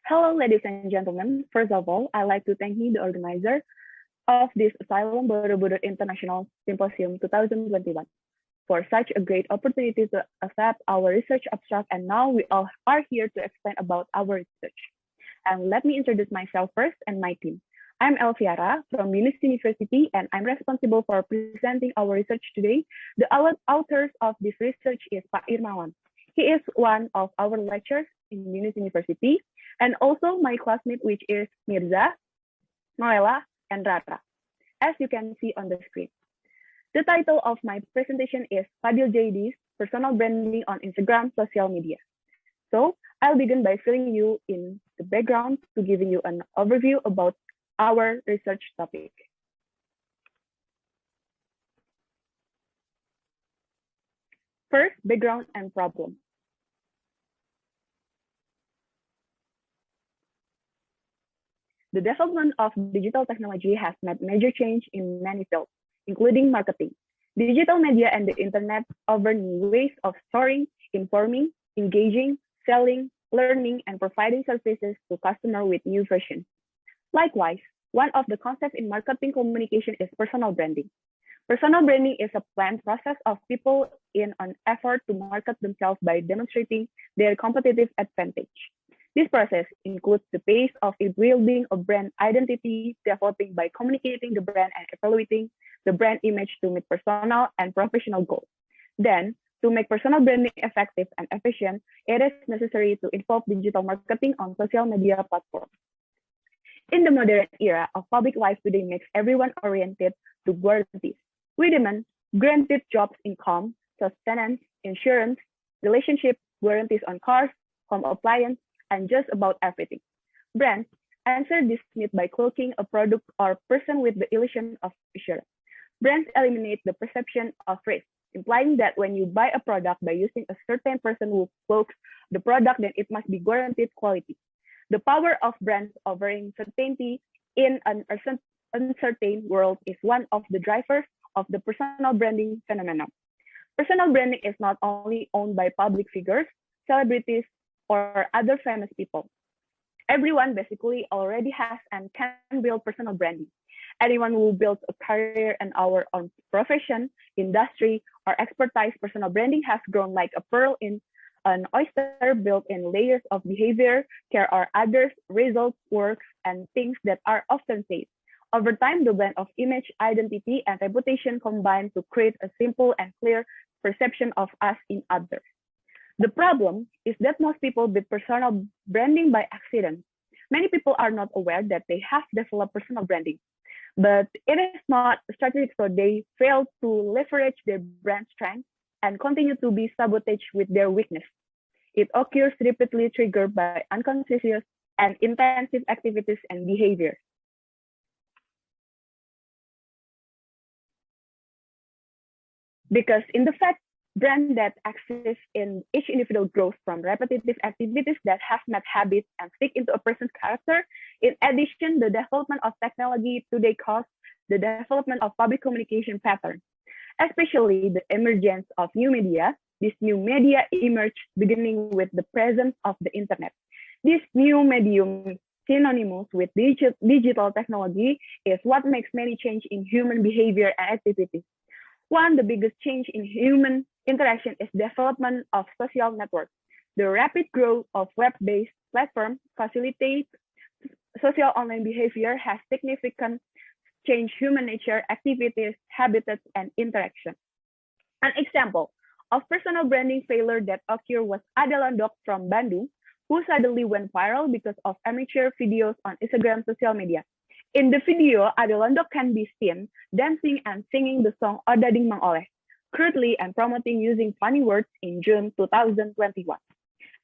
Hello, ladies and gentlemen. First of all, I'd like to thank the organizer of this Asylum Borobudur International Symposium 2021 for such a great opportunity to accept our research abstract. And now we all are here to explain about our research. And let me introduce myself first and my team. I'm Elviara from Yunus University, and I'm responsible for presenting our research today. The authors of this research is Pak Irmawan. He is one of our lecturers in Yunus University, and also my classmate, which is Mirza, Noella, and Rara, as you can see on the screen. The title of my presentation is Fadil JD's Personal Branding on Instagram Social Media. So I'll begin by filling you in the background to giving you an overview about our research topic. First, background and problem. The development of digital technology has made major change in many fields, including marketing. Digital media and the internet offer new ways of storing, informing, engaging, selling, learning, and providing services to customers with new versions. Likewise, one of the concepts in marketing communication is personal branding. Personal branding is a planned process of people in an effort to market themselves by demonstrating their competitive advantage. This process includes the phase of building a brand identity, developing by communicating the brand and evaluating the brand image to meet personal and professional goals. Then, to make personal branding effective and efficient, it is necessary to involve digital marketing on social media platforms. In the modern era of public life today makes everyone oriented to guarantees. We demand guaranteed jobs, income, sustenance, insurance, relationship, guarantees on cars, home appliance, and just about everything. Brands answer this need by cloaking a product or person with the illusion of assurance. Brands eliminate the perception of risk, implying that when you buy a product by using a certain person who cloaks the product, then it must be guaranteed quality. The power of brands offering certainty in an uncertain world is one of the drivers of the personal branding phenomenon. Personal branding is not only owned by public figures, celebrities, or other famous people. Everyone basically already has and can build personal branding. Anyone who builds a career in our own profession, industry, or expertise, personal branding has grown like a pearl in an oyster built in layers of behavior, care or others, results, works, and things that are often said. Over time, the blend of image, identity, and reputation combine to create a simple and clear perception of us in others. The problem is that most people build personal branding by accident. Many people are not aware that they have developed personal branding, but it is not strategic, so they fail to leverage their brand strength and continue to be sabotaged with their weakness. It occurs repeatedly triggered by unconscious and intensive activities and behaviors. Because in the fact, brand that exists in each individual grows from repetitive activities that have made habits and stick into a person's character. In addition, the development of technology today causes the development of public communication patterns, especially the emergence of new media. This new media emerged beginning with the presence of the internet. This new medium, synonymous with digital technology, is what makes many change in human behavior and activities. One, the biggest change in human interaction is development of social networks. The rapid growth of web-based platforms facilitates social online behavior has significant changed human nature, activities, habitats, and interaction. An example of personal branding failure that occurred was Adelandok from Bandung, who suddenly went viral because of amateur videos on Instagram social media. In the video, Adelandok can be seen dancing and singing the song Odading Mang Oleh, crudely and promoting using funny words in June 2021.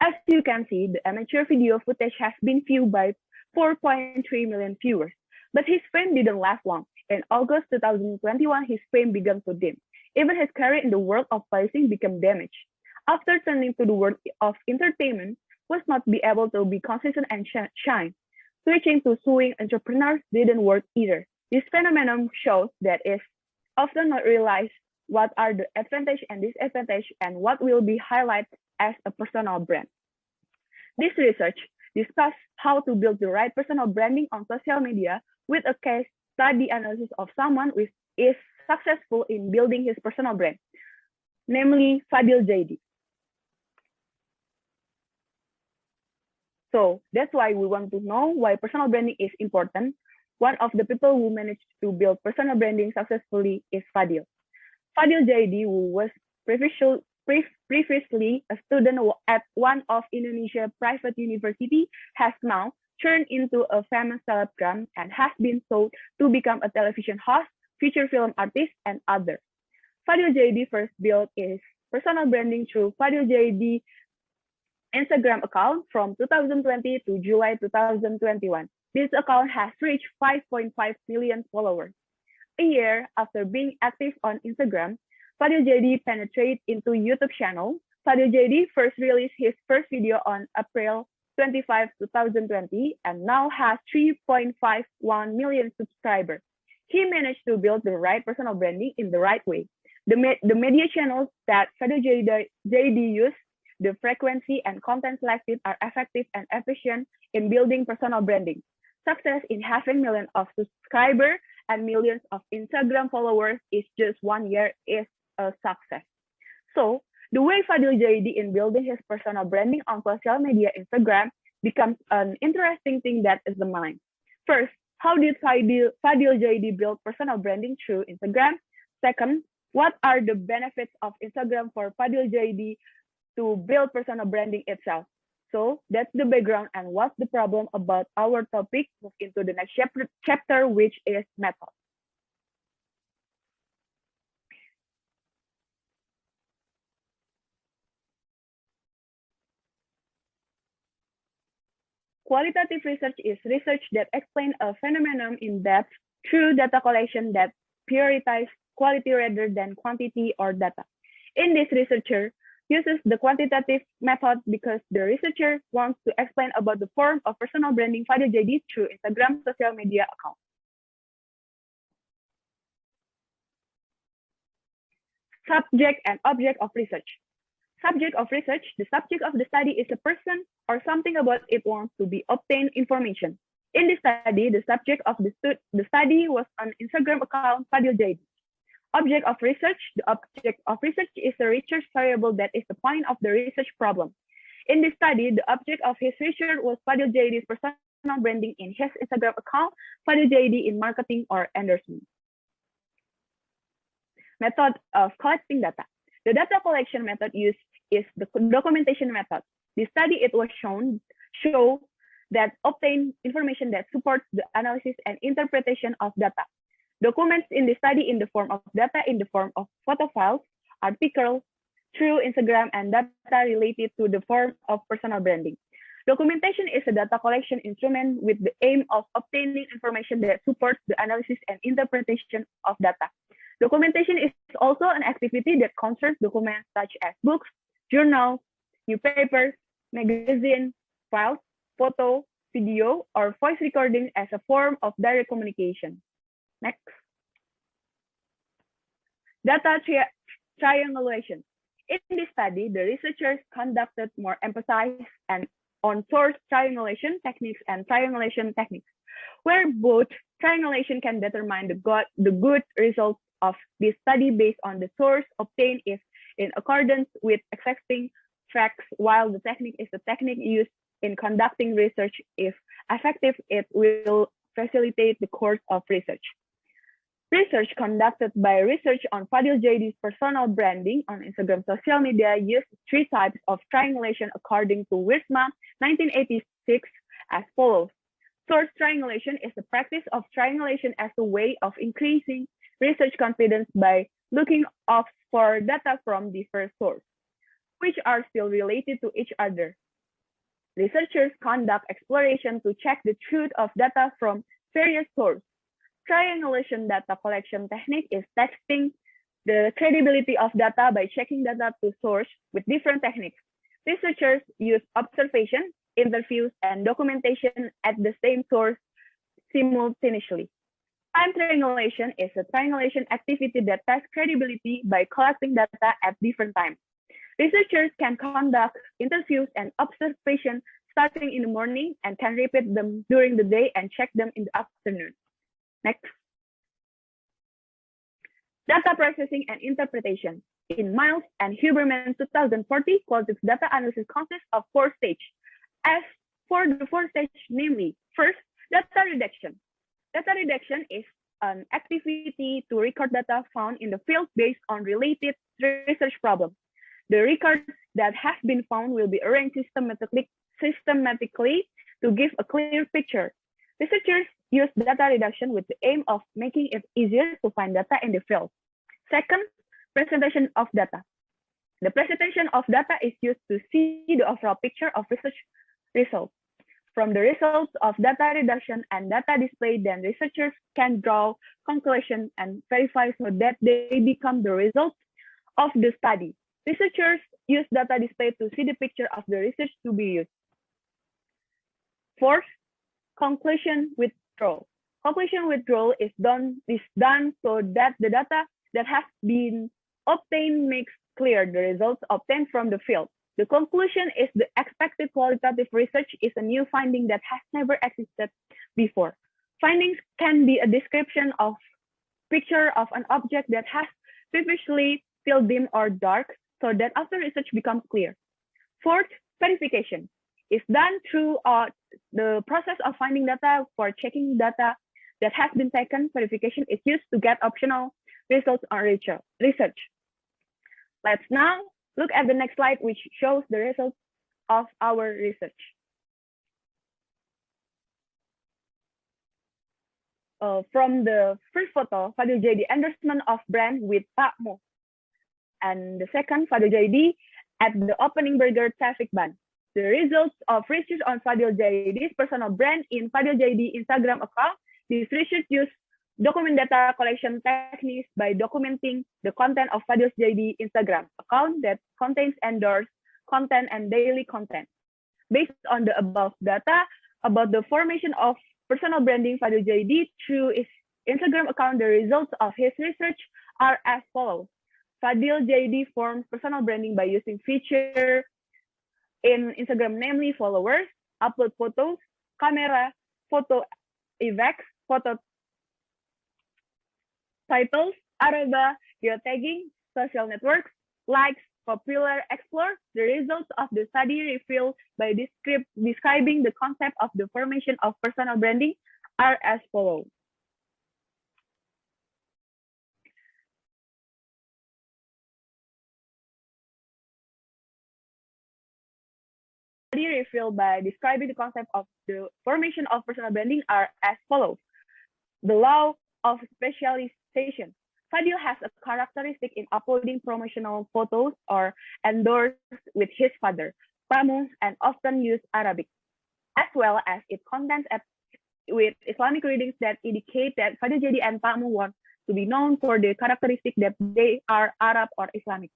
As you can see, the amateur video footage has been viewed by 4.3 million viewers, but his fame didn't last long. In August 2021, his fame began to dim. Even his career in the world of policing became damaged. After turning to the world of entertainment, was not be able to be consistent and shine. Switching to suing entrepreneurs didn't work either. This phenomenon shows that it's often not realized what are the advantages and disadvantages and what will be highlighted as a personal brand. This research discuss how to build the right personal branding on social media with a case study analysis of someone who is successful in building his personal brand, namely Fadil Jaidi. So that's why we want to know why personal branding is important. One of the people who managed to build personal branding successfully is Fadil. Fadil Jaidi, who was previously a student at one of Indonesia's private university, has now turned into a famous celebgram and has been sought to become a television host, feature film artist, and others. Fadil Jaidi first built his personal branding through Fadil Jaidi Instagram account from 2020 to July 2021. This account has reached 5.5 million followers. A year after being active on Instagram, Fadil Jaidi penetrated into YouTube channel. Fadil Jaidi first released his first video on April 25, 2020, and now has 3.51 million subscribers. He managed to build the right personal branding in the right way. The media channels that Fadil Jaidi used, the frequency and content selected are effective and efficient in building personal branding. Success in having millions of subscribers and millions of Instagram followers is just 1 year is a success. So the way Fadil Jaidi in building his personal branding on social media Instagram becomes an interesting thing that is the mind. First, how did Fadil Jaidi build personal branding through Instagram? Second, what are the benefits of Instagram for Fadil Jaidi to build personal branding itself? So that's the background and what's the problem about our topic. Move into the next chapter, which is method. Qualitative research is research that explains a phenomenon in depth through data collection that prioritizes quality rather than quantity or data. In this, researcher uses the quantitative method because the researcher wants to explain about the form of personal branding Fadil Jaidi through Instagram social media account. Subject and object of research. Subject of research, the subject of the study is a person or something about it wants to be obtained information. In this study, the subject of the study was an Instagram account, Fadil Jaidi. Object of research, the object of research is a research variable that is the point of the research problem. In this study, the object of his research was Fadil Jaidi's personal branding in his Instagram account, Fadil Jaidi in marketing or endorsement. Method of collecting data. The data collection method used is the documentation method. The study it was show that obtain information that supports the analysis and interpretation of data. Documents in the study in the form of data in the form of photo files, articles, through Instagram, and data related to the form of personal branding. Documentation is a data collection instrument with the aim of obtaining information that supports the analysis and interpretation of data. Documentation is also an activity that concerns documents such as books, journals, newspapers, magazines, files, photo, video, or voice recording as a form of direct communication. Next. Data triangulation. In this study, the researchers conducted more emphasis on source triangulation techniques and triangulation techniques, where both triangulation can determine the good results of this study based on the source obtained is in accordance with existing facts, while the technique is the technique used in conducting research. If effective, it will facilitate the course of research. Research conducted by research on Fadil Jaidi's personal branding on Instagram social media used 3 types of triangulation according to Wiersma 1986 as follows. Source triangulation is the practice of triangulation as a way of increasing research confidence by looking up for data from diverse sources, which are still related to each other. Researchers conduct exploration to check the truth of data from various sources. Triangulation data collection technique is testing the credibility of data by checking data to source with different techniques. Researchers use observation, interviews, and documentation at the same source simultaneously. Time triangulation is a triangulation activity that tests credibility by collecting data at different times. Researchers can conduct interviews and observation starting in the morning and can repeat them during the day and check them in the afternoon. Next. Data processing and interpretation. In Miles and Huberman 2040, qualitative data analysis consists of 4 stages. As for the 4 stages, namely, first, data redaction. Data redaction is an activity to record data found in the field based on related research problems. The records that have been found will be arranged systematically to give a clear picture. Researchers use data redaction with the aim of making it easier to find data in the field. Second, presentation of data. The presentation of data is used to see the overall picture of research results. From the results of data redaction and data display, then researchers can draw conclusions and verify so that they become the results of the study. Researchers use data display to see the picture of the research to be used. Fourth, conclusion withdrawal. Conclusion withdrawal is done so that the data that has been obtained makes clear the results obtained from the field. The conclusion is the expected qualitative research is a new finding that has never existed before. Findings can be a description of picture of an object that has previously felt dim or dark, so that after research becomes clear. Fourth, verification is done through the process of finding data for checking data that has been taken. Verification is used to get optional results on research. Let's now look at the next slide, which shows the results of our research. From the first photo, Fadil Jaidi endorsement of brand with Pak Mo. And the second, Fadil Jaidi at the opening burger traffic ban. The results of research on Fadil Jaidi's personal brand in Fadil Jaidi Instagram account. This research used document data collection techniques by documenting the content of Fadil Jaidi Instagram account that contains endorsed content and daily content. Based on the above data about the formation of personal branding Fadil Jaidi through his Instagram account, the results of his research are as follows. Fadil Jaidi forms personal branding by using feature in Instagram, namely followers, upload photos, camera, photo effects, photo titles, arroba, geotagging, social networks, likes, popular explore. The results of the study revealed by describing the concept of the formation of personal branding are as follows. Study revealed by describing the concept of the formation of personal branding are as follows. The law of specialization. Fadil has a characteristic in uploading promotional photos or endorsed with his father, Pak Mo, and often use Arabic, as well as it contains with Islamic readings that indicate that Fadil Jaidi and Pak Mo want to be known for the characteristic that they are Arab or Islamic.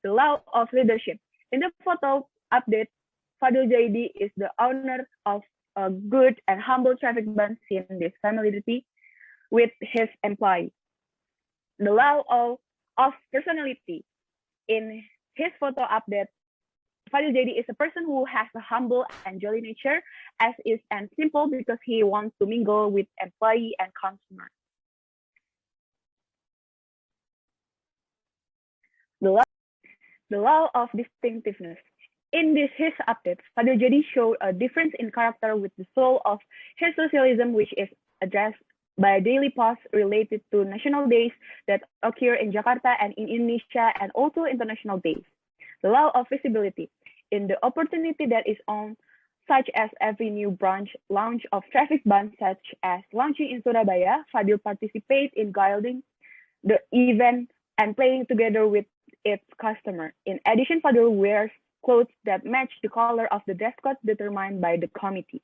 The law of leadership. In the photo update, Fadil Jaidi is the owner of a good and humble traffic ban in this familiarity with his employee. The law of personality. In his photo update, Fadil Jaidi is a person who has a humble and jolly nature, as is and simple because he wants to mingle with employee and consumer. The law of distinctiveness. In his updates, Fadil Jaidi showed a difference in character with the soul of his socialism, which is addressed by daily posts related to national days that occur in Jakarta and in Indonesia, and also international days. The law of visibility. In the opportunity that is on, such as every new branch launch of traffic ban, such as launching in Surabaya, Fadil participates in guiding the event and playing together with its customer. In addition, Fadil wears clothes that match the color of the dress code determined by the committee.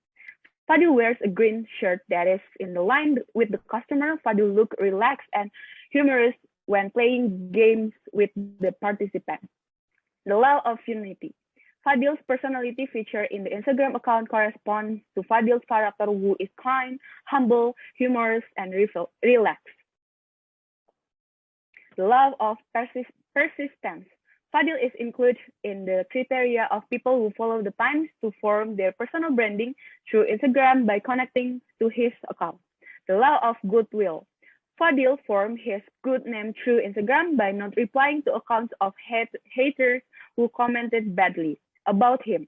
Fadil wears a green shirt that is in line with the customer. Fadil looks relaxed and humorous when playing games with the participants. The law of unity. Fadil's personality feature in the Instagram account corresponds to Fadil's character, who is kind, humble, humorous, and relaxed. The law of persistence. Fadil is included in the criteria of people who follow the times to form their personal branding through Instagram by connecting to his account. The law of goodwill. Fadil formed his good name through Instagram by not replying to accounts of haters who commented badly about him.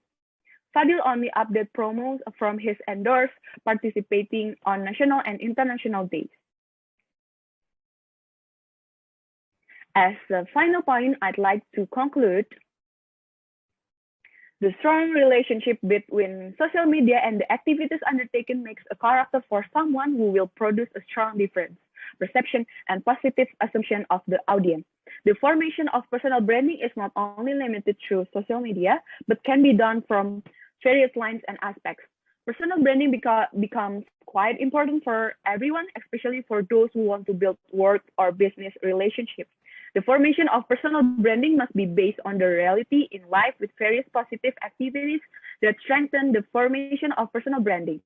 Fadil only updated promos from his endorse participating on national and international days. As a final point, I'd like to conclude the strong relationship between social media and the activities undertaken makes a character for someone who will produce a strong difference, perception, and positive assumption of the audience. The formation of personal branding is not only limited through social media, but can be done from various lines and aspects. Personal branding becomes quite important for everyone, especially for those who want to build work or business relationships. The formation of personal branding must be based on the reality in life with various positive activities that strengthen the formation of personal branding.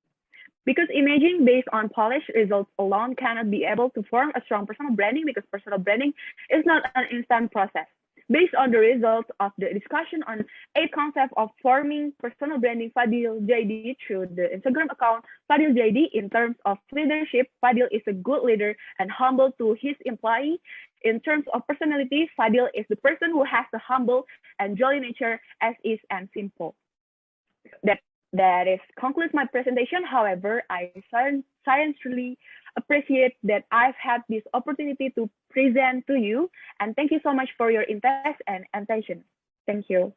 Because imaging based on polished results alone cannot be able to form a strong personal branding because personal branding is not an instant process. Based on the results of the discussion on 8 concepts of forming personal branding, Fadil JD through the Instagram account, Fadil JD in terms of leadership, Fadil is a good leader and humble to his employee. In terms of personality, Fadil is the person who has the humble and jolly nature as is and simple. That is concludes my presentation. However, I sincerely appreciate that I've had this opportunity to present to you, and thank you so much for your interest and attention. Thank you.